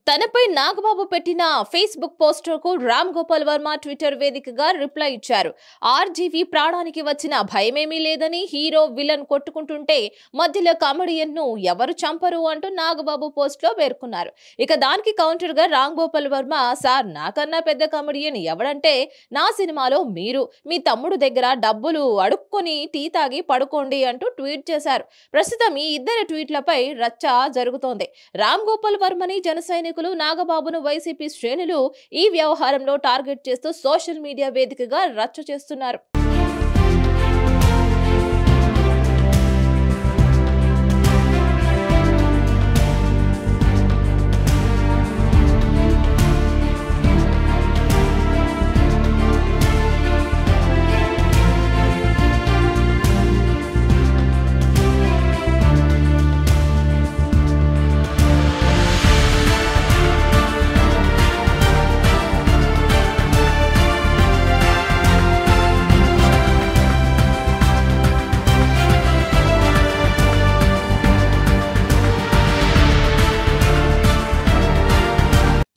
తనపై నాగబాబు పెట్టిన Facebook పోస్టర్కు Ram Gopal Varma Twitter వేదికగా రిప్లై ఇచ్చారు. ఆర్జీవీ ప్రాణానికి వచ్చిన భయమేమీ లేదని హీరో విలన్ కొట్టుకుంటుంటే మధ్యలో కామెడియన్ ను ఎవరు చంపరు అంటూ నాగబాబు పోస్ట్ లో పేర్కొన్నారు. ఇక దానికి కౌంటర్ గా రామ్ గోపాల్ వర్మ, సార్ నాకన్నా పెద్ద కామెడియన్ ఎవడంటే నా సినిమాలో మీరు మీ తమ్ముడు దగ్గర డబ్బులు అడుక్కొని టీ తాగి పడుకోండి అంటూ ట్వీట్ చేశారు. ప్రస్తుతం ఈ ఇద్దరి ట్వీట్లపై రచ్చ జరుగుతోంది. రామ్ గోపాల్ వర్మని జనసైనికులు, నాగబాబును వైసీపీ శ్రేణులు ఈ వ్యవహారంలో టార్గెట్ చేస్తూ సోషల్ మీడియా వేదికగా రచ్చ చేస్తున్నారు.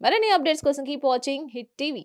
మరిన్ని అప్డేట్స్ కోసం కీప్ వాచింగ్ హిట్ టీవీ.